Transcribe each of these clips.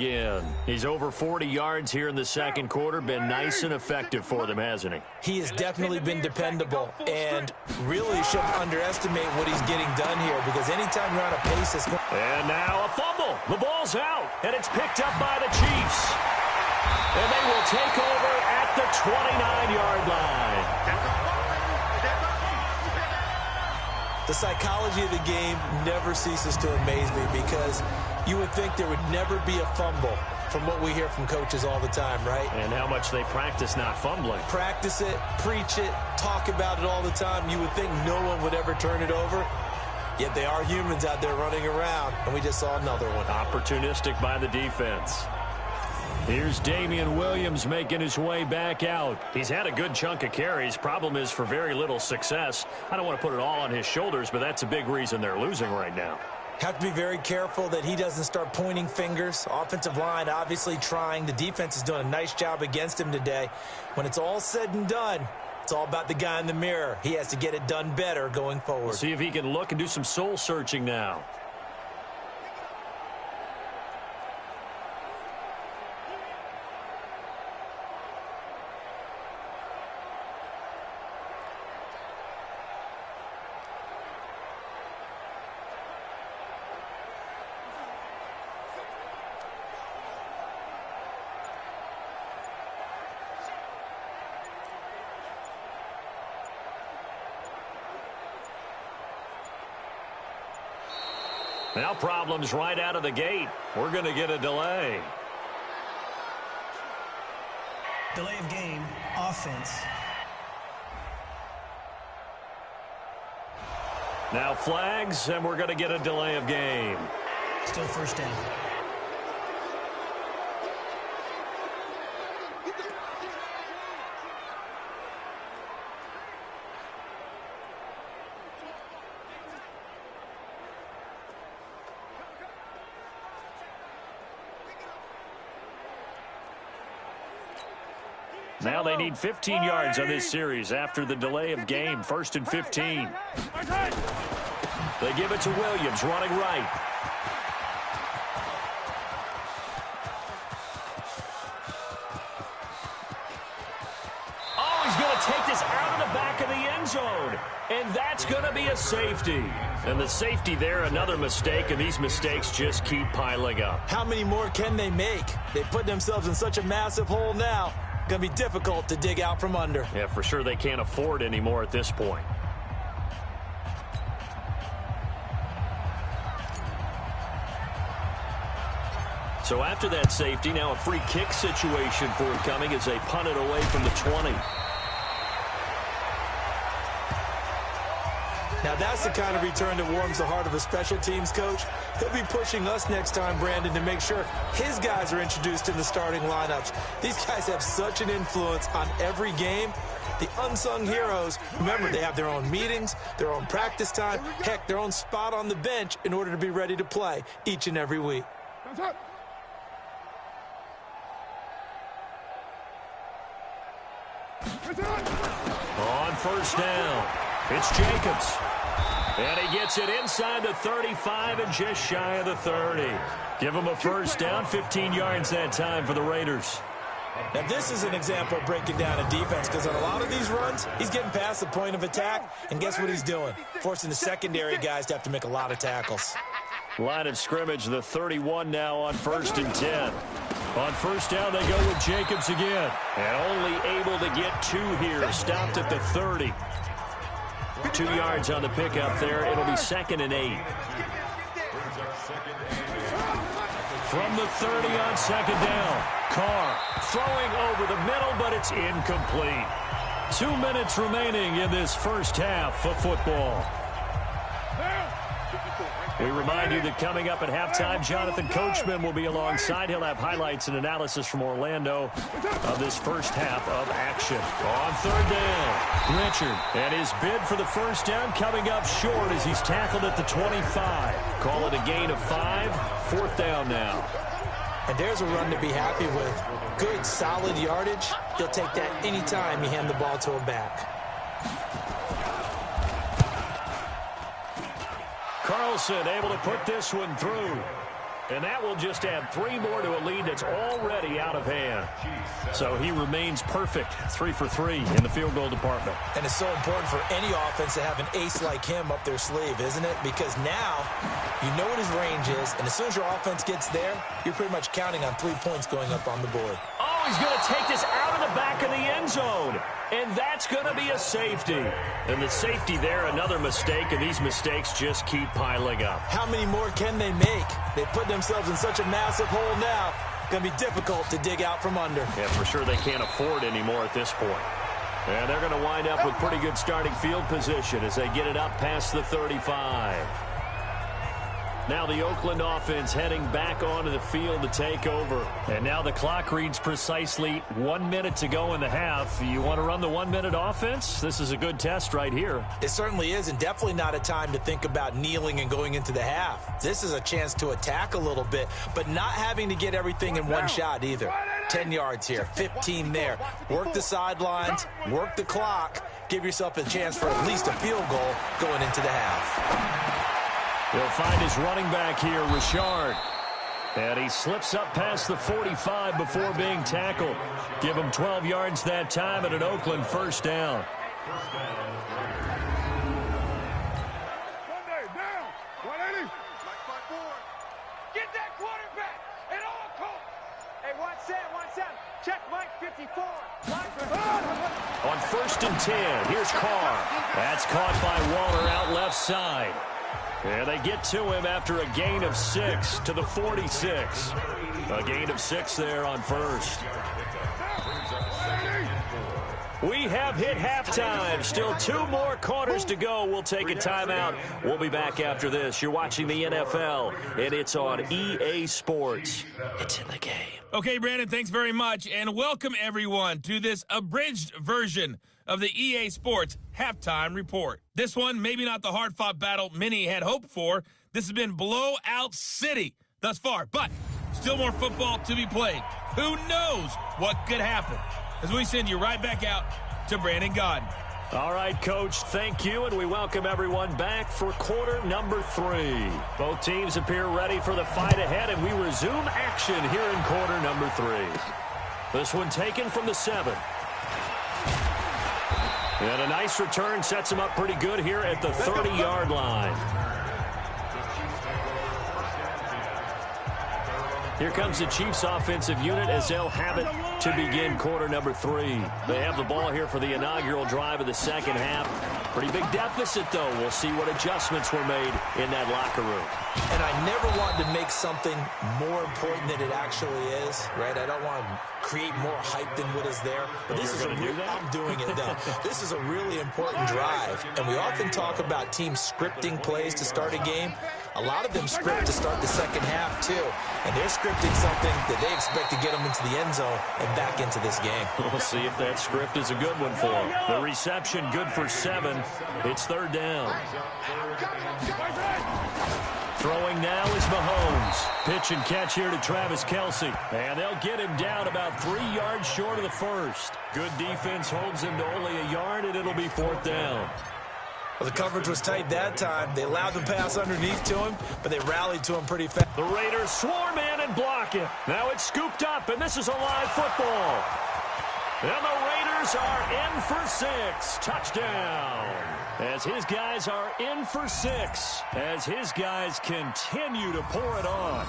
Again, he's over 40 yards here in the second quarter. Been nice and effective for them, hasn't he? He has definitely been dependable, and really shouldn't underestimate what he's getting done here, because anytime you're on a pace that's going... And now a fumble. The ball's out, and it's picked up by the Chiefs. And they will take over at the 29-yard line. The psychology of the game never ceases to amaze me, because you would think there would never be a fumble from what we hear from coaches all the time, right? And how much they practice not fumbling. Practice it, preach it, talk about it all the time. You would think no one would ever turn it over. Yet they are humans out there running around, and we just saw another one. Opportunistic by the defense. Here's Damian Williams making his way back out. He's had a good chunk of carries. Problem is for very little success. I don't want to put it all on his shoulders, but that's a big reason they're losing right now. Have to be very careful that he doesn't start pointing fingers. Offensive line obviously trying. The defense is doing a nice job against him today. When it's all said and done, it's all about the guy in the mirror. He has to get it done better going forward. See if he can look and do some soul searching now. Now problems right out of the gate. We're going to get a delay. Delay of game, offense. Now flags, and we're going to get a delay of game. Still first down. Now they need 15 yards on this series after the delay of game. 1st and 15. They give it to Williams, running right. Oh, he's going to take this out of the back of the end zone. And that's going to be a safety. And the safety there, another mistake, and these mistakes just keep piling up. How many more can they make? They put themselves in such a massive hole now. Going to be difficult to dig out from under. Yeah, for sure they can't afford anymore at this point. So after that safety, now a free kick situation for him coming as they punt it away from the 20. Now that's the kind of return that warms the heart of a special teams coach. He'll be pushing us next time, Brandon, to make sure his guys are introduced in the starting lineups. These guys have such an influence on every game. The unsung heroes, remember, they have their own meetings, their own practice time, heck, their own spot on the bench in order to be ready to play each and every week. On first down, it's Jacobs. And he gets it inside the 35 and just shy of the 30. Give him a first down, 15 yards that time for the Raiders. Now, this is an example of breaking down a defense, because on a lot of these runs, he's getting past the point of attack, and guess what he's doing? Forcing the secondary guys to have to make a lot of tackles. Line of scrimmage, the 31 now on 1st and 10. On first down, they go with Jacobs again. And only able to get 2 here. Stopped at the 30. 2 yards on the pickup there. It'll be 2nd and 8. From the 30 on 2nd down. Carr throwing over the middle, but it's incomplete. 2 minutes remaining in this first half of football. We remind you that coming up at halftime, Jonathan Coachman will be alongside. He'll have highlights and analysis from Orlando of this first half of action. On 3rd down, Richard. And his bid for the first down coming up short as he's tackled at the 25. Call it a gain of 5. 4th down now. And there's a run to be happy with. Good, solid yardage. He'll take that anytime you hand the ball to him back. Carlson able to put this one through. And that will just add 3 more to a lead that's already out of hand. So he remains perfect, 3 for 3 in the field goal department. And it's so important for any offense to have an ace like him up their sleeve, isn't it? Because now you know what his range is, and as soon as your offense gets there, you're pretty much counting on 3 points going up on the board. Oh, he's going to take this out of the back of the end zone. And that's going to be a safety. And the safety there, another mistake, and these mistakes just keep piling up. How many more can they make? They put themselves in such a massive hole now. Going to be difficult to dig out from under. Yeah, for sure they can't afford any more at this point. And they're going to wind up with pretty good starting field position as they get it up past the 35. Now the Oakland offense heading back onto the field to take over. And now the clock reads precisely 1 minute to go in the half. You want to run the 1 minute offense? This is a good test right here. It certainly is, and definitely not a time to think about kneeling and going into the half. This is a chance to attack a little bit, but not having to get everything in one shot either. 10 yards here, 15 there. Work the sidelines, work the clock. Give yourself a chance for at least a field goal going into the half. He'll find his running back here, Richard. And he slips up past the 45 before being tackled. Give him 12 yards that time and an Oakland first down. Get that quarterback at all costs. Hey, watch that. Check Mike 54. On 1st and 10, here's Carr. That's caught by Waller out left side. And they get to him after a gain of 6 to the 46. A gain of 6 there on 1st. We have hit halftime. Still 2 more quarters to go. We'll take a timeout. We'll be back after this. You're watching the NFL, and it's on EA Sports. It's in the game. Okay, Brandon, thanks very much. And welcome, everyone, to this abridged version of the EA Sports Halftime Report. This one, maybe not the hard-fought battle many had hoped for. This has been blowout city thus far, but still more football to be played. Who knows what could happen? As we send you right back out to Brandon Gaudin. All right, Coach, thank you, and we welcome everyone back for quarter number 3. Both teams appear ready for the fight ahead, and we resume action here in quarter number 3. This one taken from the 7. And a nice return sets him up pretty good here at the 30-yard line. Here comes the Chiefs offensive unit as they'll have it to begin quarter number 3. They have the ball here for the inaugural drive of the second half. Pretty big deficit, though. We'll see what adjustments were made in that locker room. And I never wanted to make something more important than it actually is, right? I don't want to create more hype than what is there. But this is I'm doing it, though. This is a really important drive. And we often talk about teams scripting plays to start a game. A lot of them script to start the second half, too. And they're scripting something that they expect to get them into the end zone and back into this game. We'll see if that script is a good one for them. The reception good for 7. It's 3rd down. Throwing now is Mahomes. Pitch and catch here to Travis Kelce. And they'll get him down about 3 yards short of the first. Good defense holds him to only a yard, and it'll be 4th down. Well, the coverage was tight that time. They allowed the pass underneath to him, but they rallied to him pretty fast. The Raiders swarm in and block it. Now it's scooped up, and this is a live football. And the Raiders are in for 6. Touchdown. As his guys are in for 6. As his guys continue to pour it on.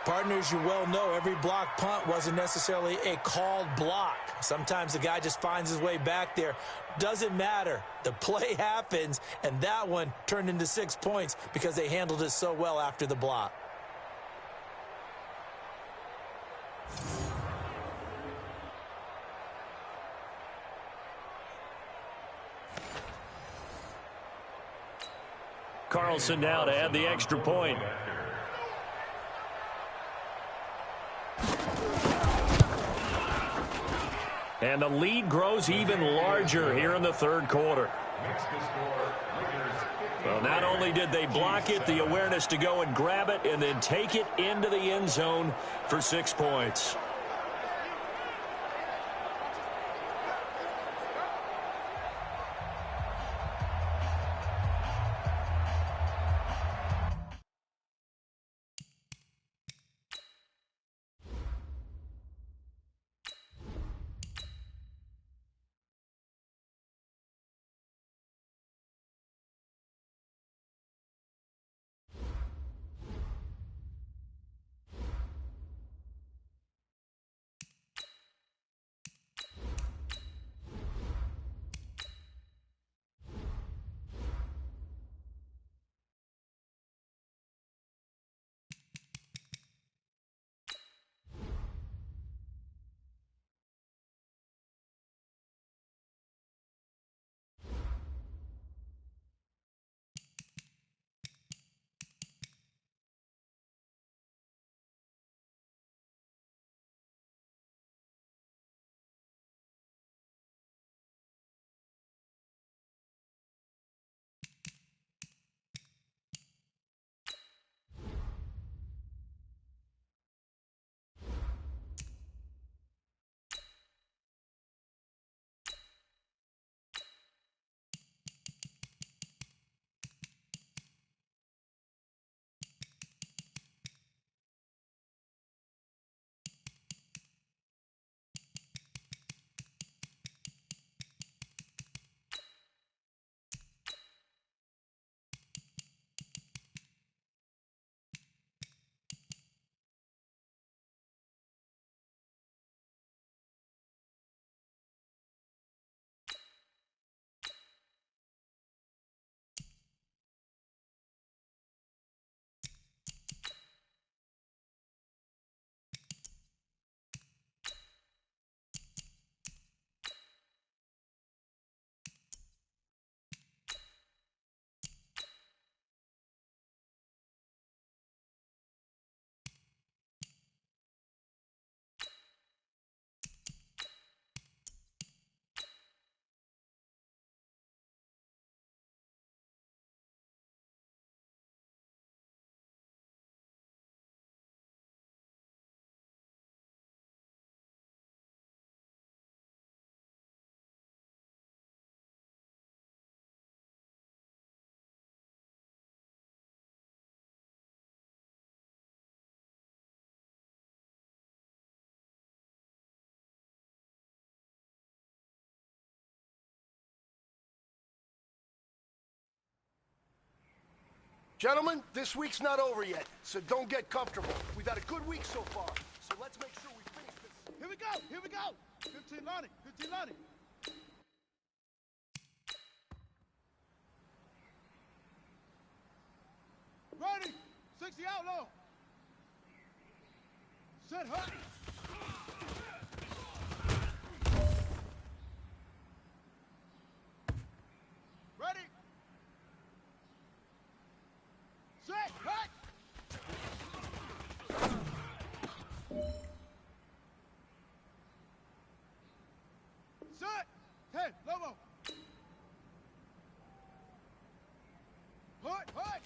Partners, you well know every block punt wasn't necessarily a called block. Sometimes the guy just finds his way back there. Doesn't matter. The play happens, and that one turned into 6 points because they handled it so well after the block. Carlson now to add the extra point. And the lead grows even larger here in the 3rd quarter. Well, not only did they block it, the awareness to go and grab it and then take it into the end zone for 6 points. Gentlemen, this week's not over yet, so don't get comfortable. We've had a good week so far, so let's make sure we finish this. Here we go, here we go. 15 Lonnie, 15 Lonnie. Ready, 60 outlaw. Set hut. Ready. Set hut. Set. 10, Lobo. Hut, hut.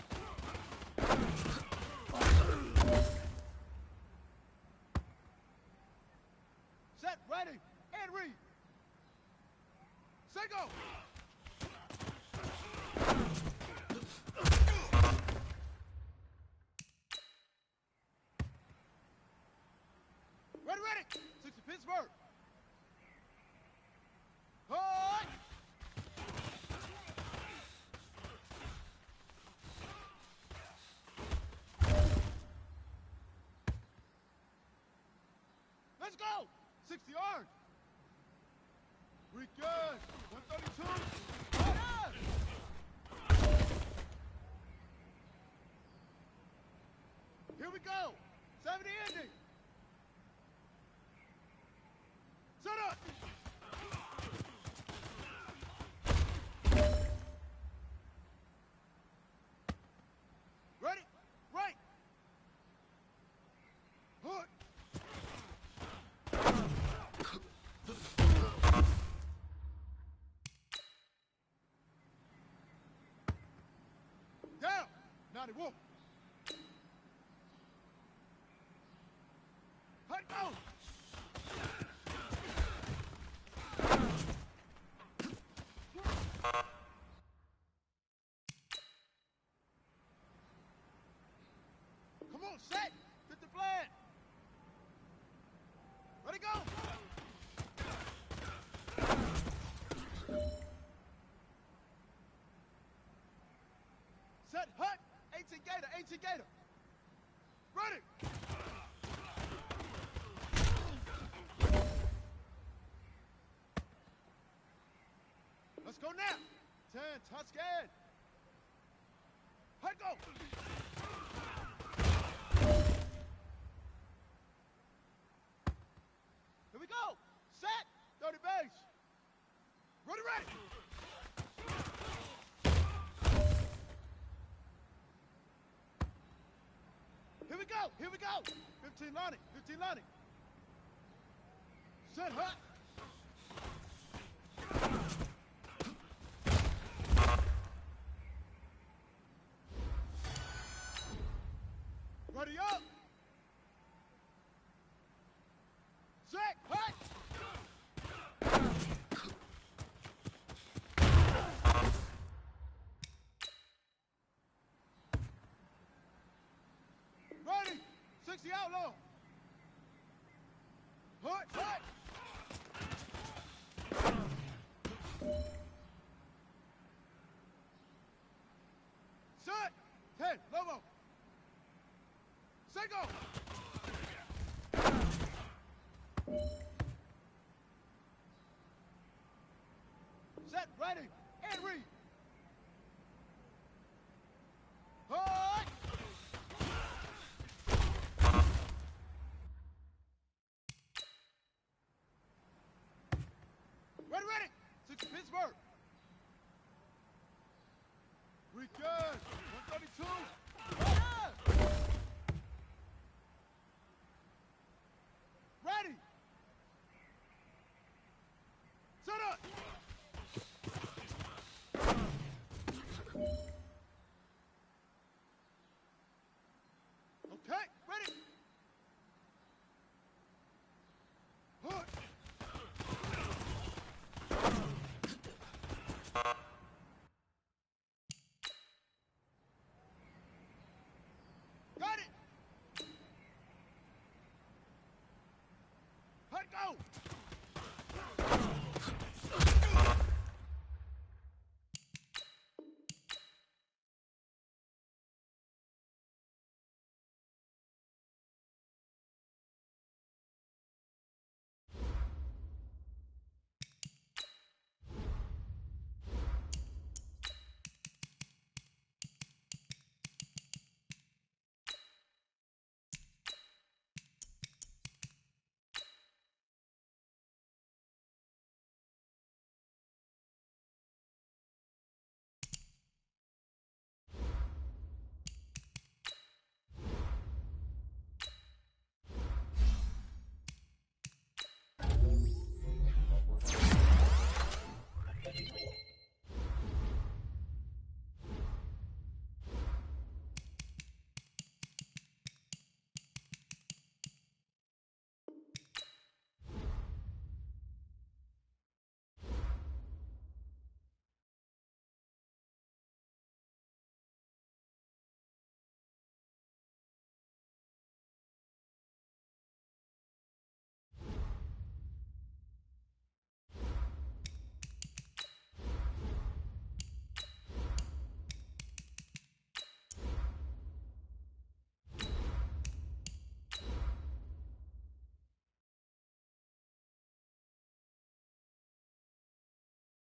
Set, ready, and read. Set, go. Ready, ready. 60 Pittsburgh. Hut. Let's go. 60 yards. We good. 132. Order. Here we go. 70 ending. Set up. Ready? Right. Hook. Down. 91. Hut go. Come on, set. Get the plan. Ready, go. Set, hut. 18 Gator, 18 Gator. Ready. Let's go now. 10, Tuscan. Hut, go. Here we go. Set. 30 base. Ready, ready. Here we go. Here we go. 15 Lonnie. 15 Lonnie. Set, hut. Ready up. Set, hut. Ready. 60 outlaw. Hut, hut. Set. 10, Lobo. Set, go. Set, ready, and read. Hut. Ready, ready. 60 Pittsburgh. We good. 132. Order. Ready. Set up. Okay, ready. Hook. Got it. Hut, go.